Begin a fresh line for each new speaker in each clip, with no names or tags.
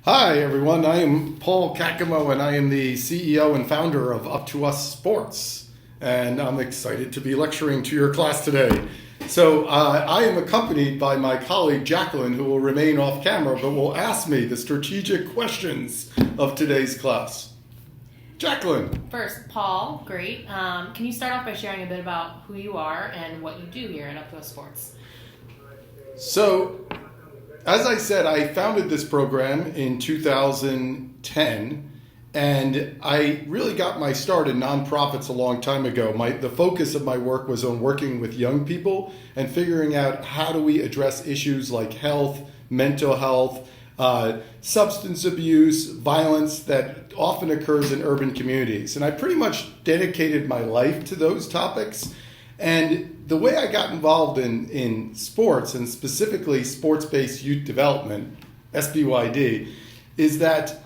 Hi, everyone. I am Paul Caccamo, and I am the CEO and founder of Up to Us Sports. And I'm excited to be lecturing to your class today. So I am accompanied by my colleague Jacqueline, who will remain off camera, but will ask me the strategic questions of today's class. Jacqueline.
First, Paul, great. Can you start off by sharing a bit about who you are and what you do here at Up to Us Sports?
So, as I said, I founded this program in 2010, and I really got my start in nonprofits a long time ago. The focus of my work was on working with young people and figuring out how do we address issues like health, mental health, substance abuse, violence that often occurs in urban communities. And I pretty much dedicated my life to those topics. And the way I got involved in sports, and specifically sports-based youth development, SBYD, is that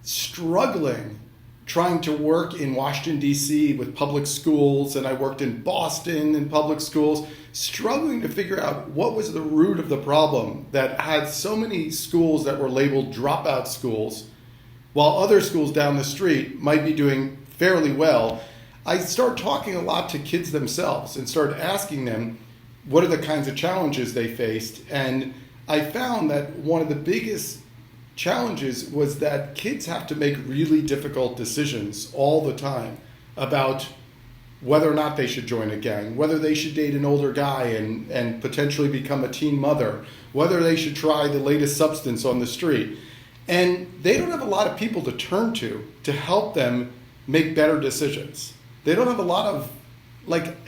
struggling trying to work in Washington, D.C. with public schools, and I worked in Boston in public schools, struggling to figure out what was the root of the problem that had so many schools that were labeled dropout schools, while other schools down the street might be doing fairly well. I started talking a lot to kids themselves and started asking them what are the kinds of challenges they faced. And I found that one of the biggest challenges was that kids have to make really difficult decisions all the time about whether or not they should join a gang, whether they should date an older guy and potentially become a teen mother, whether they should try the latest substance on the street. And they don't have a lot of people to turn to help them make better decisions. They don't have a lot of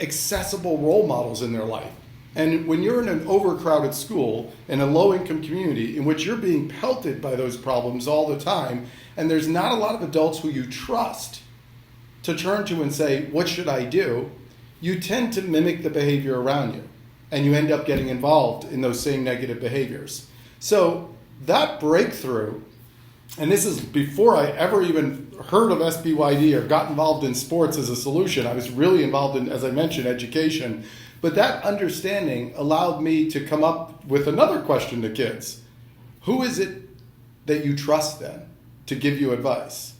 accessible role models in their life. And when you're in an overcrowded school in a low-income community in which you're being pelted by those problems all the time, and there's not a lot of adults who you trust to turn to and say, what should I do? You tend to mimic the behavior around you, and you end up getting involved in those same negative behaviors. So that breakthrough, and this is before I ever even heard of SBYD or got involved in sports as a solution. I was really involved in, as I mentioned, education. But that understanding allowed me to come up with another question to kids. Who is it that you trust then to give you advice?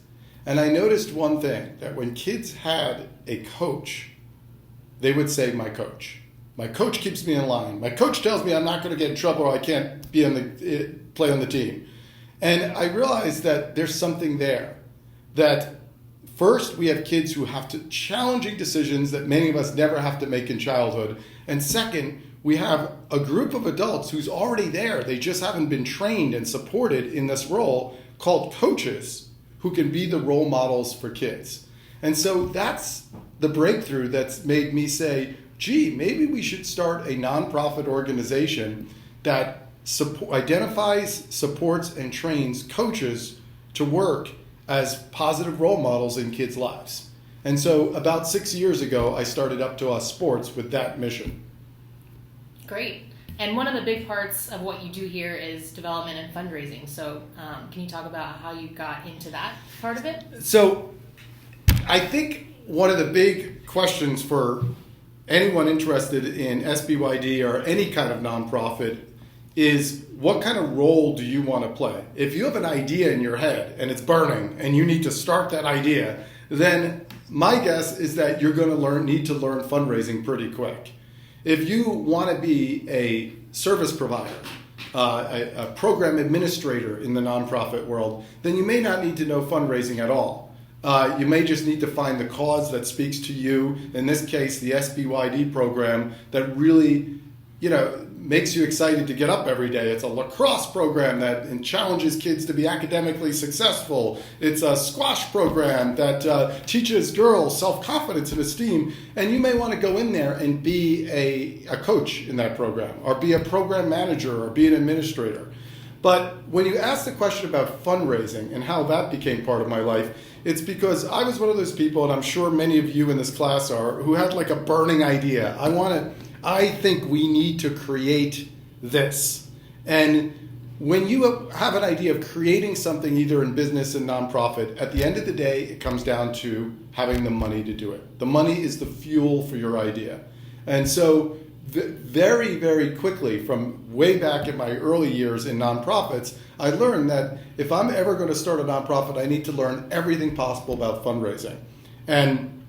And I noticed one thing, that when kids had a coach, they would say, my coach. My coach keeps me in line. My coach tells me I'm not going to get in trouble or I can't play on the team. And I realized that there's something there. That first, we have kids who have to challenging decisions that many of us never have to make in childhood. And second, we have a group of adults who's already there. They just haven't been trained and supported in this role called coaches who can be the role models for kids. And so that's the breakthrough that's made me say, gee, maybe we should start a nonprofit organization that identifies, supports, and trains coaches to work as positive role models in kids' lives. And so about 6 years ago, I started Up to Us Sports with that mission.
Great. And one of the big parts of what you do here is development and fundraising. So can you talk about how you got into that part of it?
So I think one of the big questions for anyone interested in SBYD or any kind of nonprofit is what kind of role do you want to play? If you have an idea in your head and it's burning and you need to start that idea, then my guess is that you're going to need to learn fundraising pretty quick. If you want to be a service provider, a program administrator in the nonprofit world, then you may not need to know fundraising at all. You may just need to find the cause that speaks to you, in this case, the SBYD program that really, makes you excited to get up every day. It's a lacrosse program that challenges kids to be academically successful. It's a squash program that teaches girls self-confidence and esteem. And you may want to go in there and be a coach in that program, or be a program manager, or be an administrator. But when you ask the question about fundraising and how that became part of my life, it's because I was one of those people, and I'm sure many of you in this class are, who had a burning idea. I think we need to create this. And when you have an idea of creating something either in business and nonprofit, at the end of the day, it comes down to having the money to do it. The money is the fuel for your idea. And so very, very quickly, from way back in my early years in nonprofits, I learned that if I'm ever going to start a nonprofit, I need to learn everything possible about fundraising. And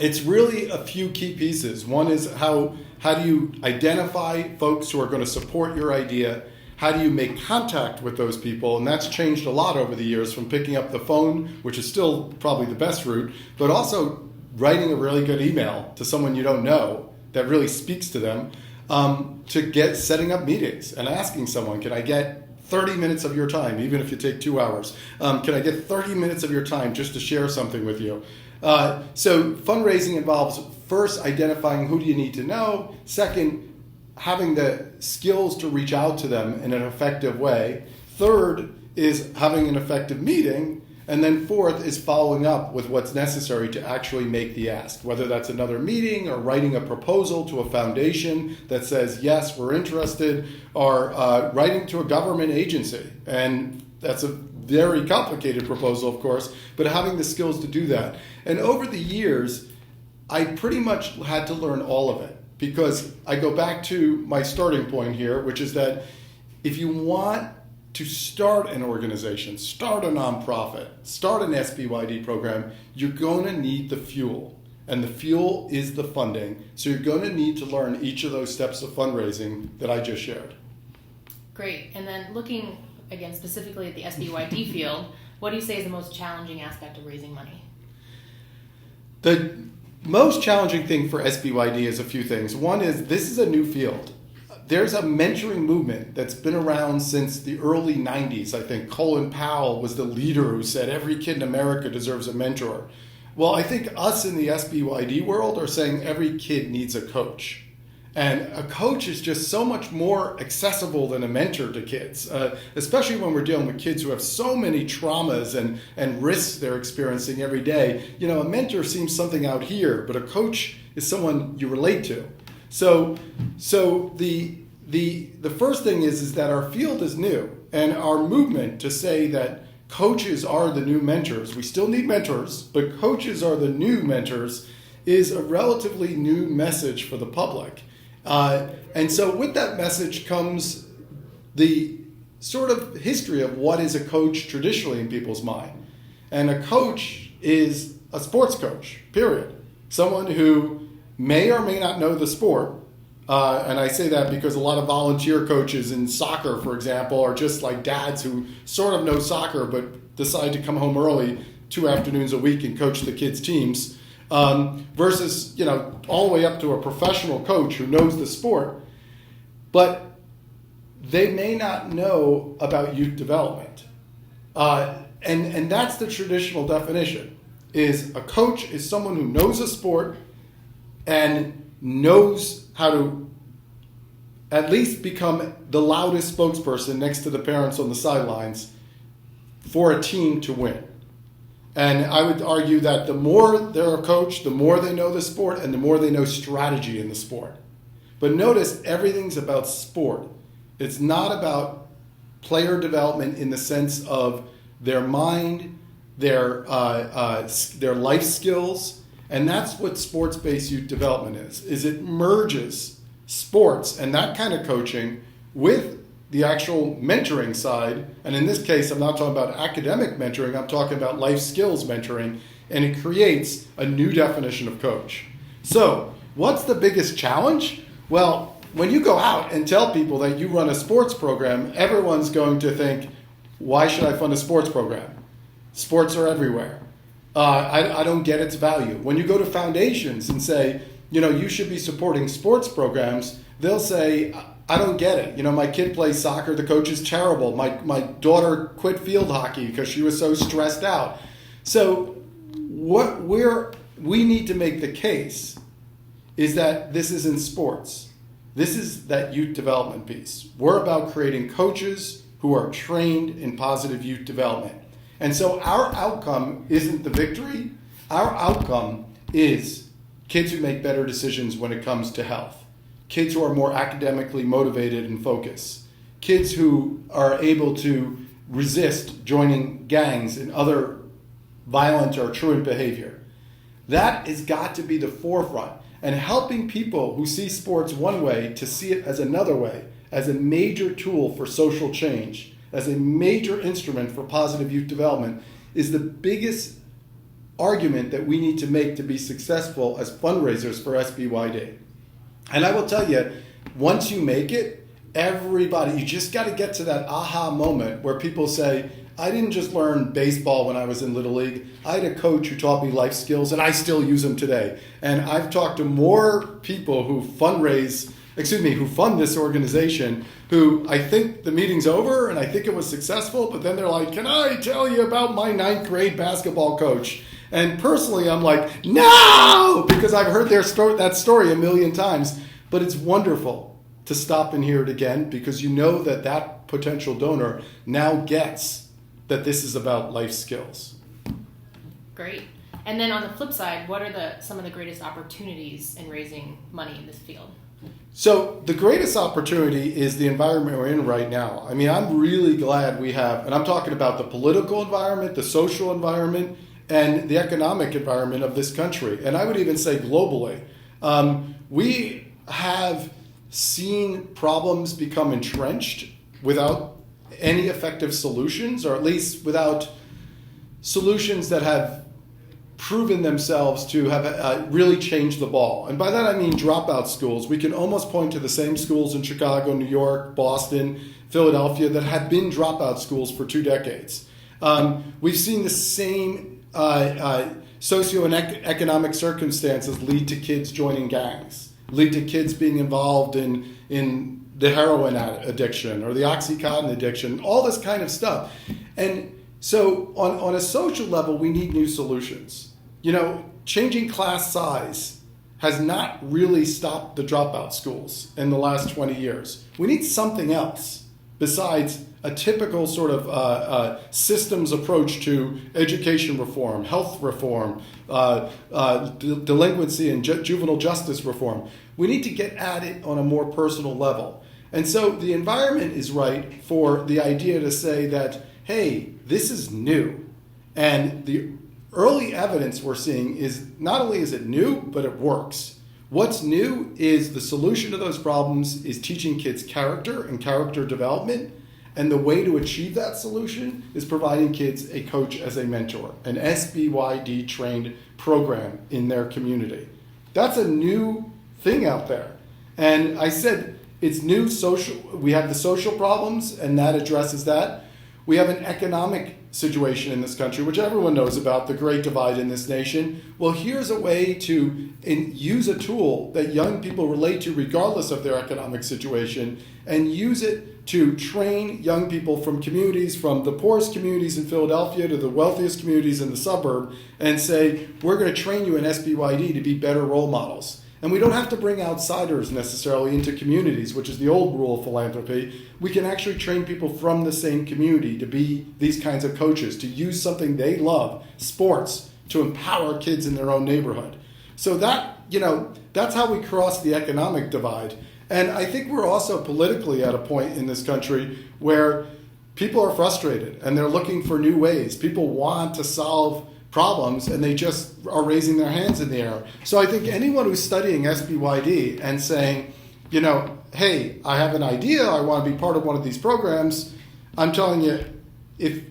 it's really a few key pieces. One is how do you identify folks who are going to support your idea? How do you make contact with those people? And that's changed a lot over the years, from picking up the phone, which is still probably the best route, but also writing a really good email to someone you don't know that really speaks to them, to setting up meetings and asking someone, can I get 30 minutes of your time, even if you take 2 hours? Can I get 30 minutes of your time just to share something with you? So fundraising involves first identifying who do you need to know. Second, having the skills to reach out to them in an effective way. Third is having an effective meeting. And then fourth is following up with what's necessary to actually make the ask, whether that's another meeting or writing a proposal to a foundation that says, yes, we're interested, or writing to a government agency. And that's a very complicated proposal, of course, but having the skills to do that. And over the years, I pretty much had to learn all of it, because I go back to my starting point here, which is that if you want to start an organization, start a nonprofit, start an SBYD program, you're going to need the fuel. And the fuel is the funding. So you're going to need to learn each of those steps of fundraising that I just shared.
Great. And then looking, again, specifically at the SBYD field, what do you say is the most challenging aspect of raising money?
The most challenging thing for SBYD is a few things. One is, this is a new field. There's a mentoring movement that's been around since the early 90s. I think Colin Powell was the leader who said every kid in America deserves a mentor. Well, I think us in the SBYD world are saying every kid needs a coach. And a coach is just so much more accessible than a mentor to kids, especially when we're dealing with kids who have so many traumas and risks they're experiencing every day. You know, a mentor seems something out here, but a coach is someone you relate to. So the first thing is that our field is new, and our movement to say that coaches are the new mentors. We still need mentors, but coaches are the new mentors is a relatively new message for the public. And so with that message comes the sort of history of what is a coach traditionally in people's mind. And a coach is a sports coach, period. Someone who may or may not know the sport. And I say that because a lot of volunteer coaches in soccer, for example, are just like dads who sort of know soccer but decide to come home early 2 afternoons a week and coach the kids' teams, versus, you know, all the way up to a professional coach who knows the sport. But they may not know about youth development. And that's the traditional definition, is a coach is someone who knows a sport and knows how to at least become the loudest spokesperson next to the parents on the sidelines for a team to win. And I would argue that the more they're a coach, the more they know the sport and the more they know strategy in the sport. But notice, everything's about sport. It's not about player development in the sense of their mind, their life skills. And that's what sports-based youth development is it merges sports and that kind of coaching with the actual mentoring side. And in this case, I'm not talking about academic mentoring, I'm talking about life skills mentoring, and it creates a new definition of coach. So what's the biggest challenge? Well, when you go out and tell people that you run a sports program, everyone's going to think, why should I fund a sports program? Sports are everywhere. I don't get its value. When you go to foundations and say, you know, you should be supporting sports programs, they'll say, I don't get it. You know, my kid plays soccer, the coach is terrible. My daughter quit field hockey because she was so stressed out. So what we need to make the case is that this isn't sports. This is that youth development piece. We're about creating coaches who are trained in positive youth development. And so our outcome isn't the victory. Our outcome is kids who make better decisions when it comes to health, kids who are more academically motivated and focused, kids who are able to resist joining gangs and other violent or truant behavior. That has got to be the forefront. and helping people who see sports one way to see it as another way, as a major tool for social change, as a major instrument for positive youth development, is the biggest argument that we need to make to be successful as fundraisers for SBYD. And I will tell you, once you make it, everybody, you just got to get to that aha moment where people say, I didn't just learn baseball when I was in Little League. I had a coach who taught me life skills, and I still use them today. And I've talked to more people who fund this organization, who I think the meeting's over and I think it was successful, but then they're like, can I tell you about my 9th grade basketball coach? And personally, I'm like, no, because I've heard that story a million times. But it's wonderful to stop and hear it again, because you know that potential donor now gets that this is about life skills.
Great. And then on the flip side, what are some of the greatest opportunities in raising money in this field?
So the greatest opportunity is the environment we're in right now. I mean, I'm really glad we have, and I'm talking about the political environment, the social environment, and the economic environment of this country. And I would even say globally. We have seen problems become entrenched without any effective solutions, or at least without solutions that have proven themselves to have really changed the ball. And by that I mean dropout schools. We can almost point to the same schools in Chicago, New York, Boston, Philadelphia that have been dropout schools for 2 decades. We've seen the same socioeconomic circumstances lead to kids joining gangs, lead to kids being involved in the heroin addiction or the Oxycontin addiction, all this kind of stuff. And so on a social level, we need new solutions. You know, changing class size has not really stopped the dropout schools in the last 20 years. We need something else besides a typical sort of systems approach to education reform, health reform, delinquency and juvenile justice reform. We need to get at it on a more personal level. And so the environment is right for the idea to say that, hey, this is new. And the early evidence we're seeing is not only is it new, but it works. What's new is the solution to those problems is teaching kids character and character development. And the way to achieve that solution is providing kids a coach as a mentor, an SBYD trained program in their community. That's a new thing out there. And I said it's new social. We have the social problems, and that addresses that. We have an economic situation in this country, which everyone knows about, the great divide in this nation. Well, here's a way to use a tool that young people relate to regardless of their economic situation, and use it to train young people from communities, from the poorest communities in Philadelphia to the wealthiest communities in the suburb, and say, we're going to train you in SBYD to be better role models. And we don't have to bring outsiders necessarily into communities, which is the old rule of philanthropy. We can actually train people from the same community to be these kinds of coaches, to use something they love, sports, to empower kids in their own neighborhood. So that, that's how we cross the economic divide. And I think we're also politically at a point in this country where people are frustrated and they're looking for new ways. People want to solve problems and they just are raising their hands in the air. So I think anyone who's studying SBYD and saying, hey, I have an idea, I want to be part of one of these programs, I'm telling you, if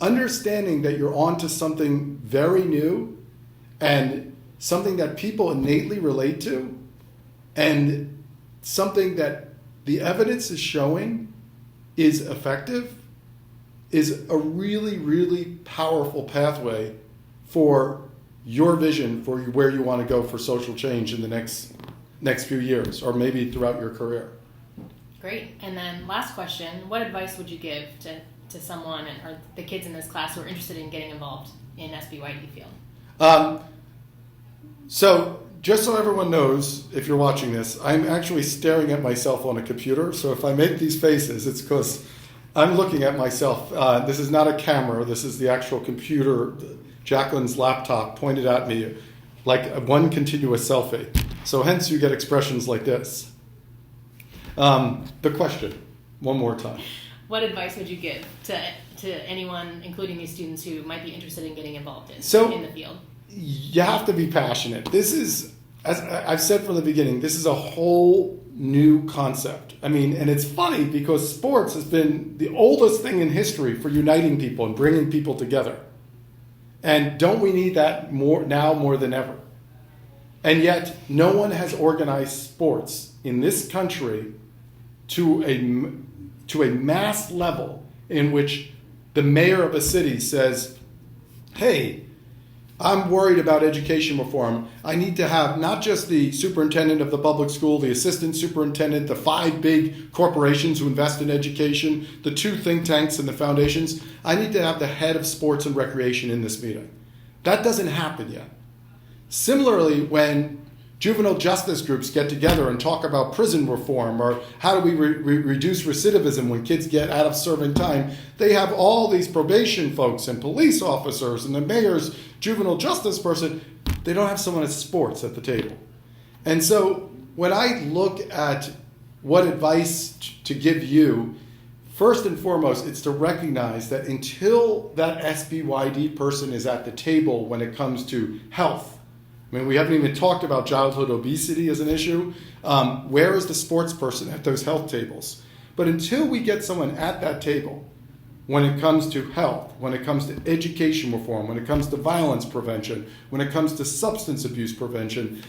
understanding that you're onto something very new and something that people innately relate to, and something that the evidence is showing is effective, is a really, really powerful pathway for your vision for where you want to go for social change in the next few years, or maybe throughout your career.
Great. And then last question, what advice would you give to someone or the kids in this class who are interested in getting involved in SBYD field?
So just so everyone knows, if you're watching this, I'm actually staring at myself on a computer. So if I make these faces, it's because I'm looking at myself. This is not a camera. This is the actual computer. Jacqueline's laptop pointed at me like one continuous selfie. So hence you get expressions like this. The question, one more time.
What advice would you give to anyone, including these students who might be interested in getting involved in the field?
You have to be passionate. This is as I've said from the beginning, this is a whole new concept. I mean, and it's funny because sports has been the oldest thing in history for uniting people and bringing people together. And don't we need that more than ever? And yet, no one has organized sports in this country to a mass level in which the mayor of a city says, hey, I'm worried about education reform. I need to have not just the superintendent of the public school, the assistant superintendent, the 5 big corporations who invest in education, the 2 think tanks and the foundations. I need to have the head of sports and recreation in this meeting. That doesn't happen yet. Similarly, when juvenile justice groups get together and talk about prison reform or how do we reduce recidivism when kids get out of serving time, they have all these probation folks and police officers and the mayor's juvenile justice person. They don't have someone at sports at the table. And so when I look at what advice to give you, first and foremost, it's to recognize that until that SBYD person is at the table when it comes to health, I mean, we haven't even talked about childhood obesity as an issue. Where is the sports person at those health tables? But until we get someone at that table, when it comes to health, when it comes to education reform, when it comes to violence prevention, when it comes to substance abuse prevention,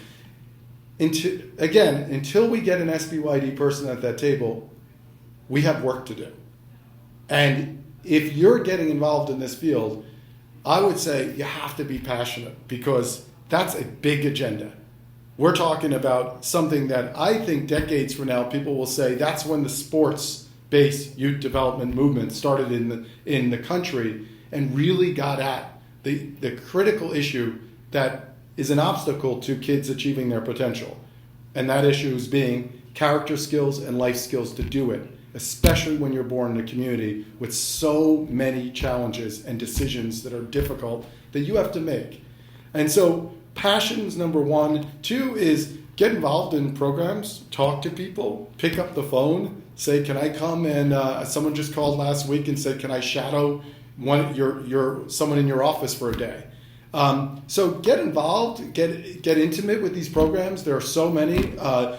until we get an SBYD person at that table, we have work to do. And if you're getting involved in this field, I would say you have to be passionate because that's a big agenda. We're talking about something that I think decades from now, people will say that's when the sports-based youth development movement started in the country and really got at the critical issue that is an obstacle to kids achieving their potential. And that issue is being character skills and life skills to do it, especially when you're born in a community with so many challenges and decisions that are difficult that you have to make. And so passion is number 1. 2 is get involved in programs, talk to people, pick up the phone, say, can I come? And someone just called last week and said, can I shadow someone in your office for a day? So get involved, get intimate with these programs. There are so many.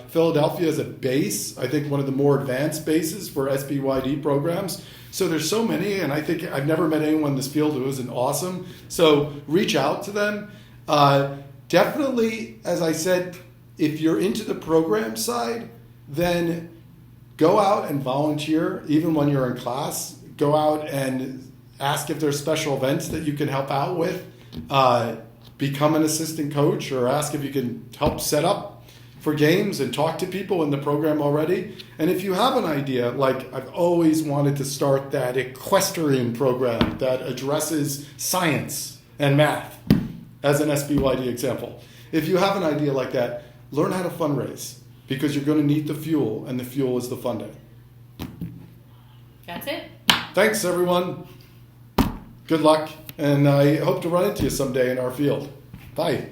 Philadelphia is a base, I think one of the more advanced bases for SBYD programs. So there's so many, and I think I've never met anyone in this field who isn't awesome. So reach out to them. Definitely, as I said, if you're into the program side, then go out and volunteer, even when you're in class. Go out and ask if there's special events that you can help out with. Become an assistant coach or ask if you can help set up for games and talk to people in the program already. And if you have an idea, like I've always wanted to start that equestrian program that addresses science and math, as an SBYD example. If you have an idea like that, learn how to fundraise because you're going to need the fuel, and the fuel is the funding.
That's it.
Thanks, everyone. Good luck, and I hope to run into you someday in our field. Bye.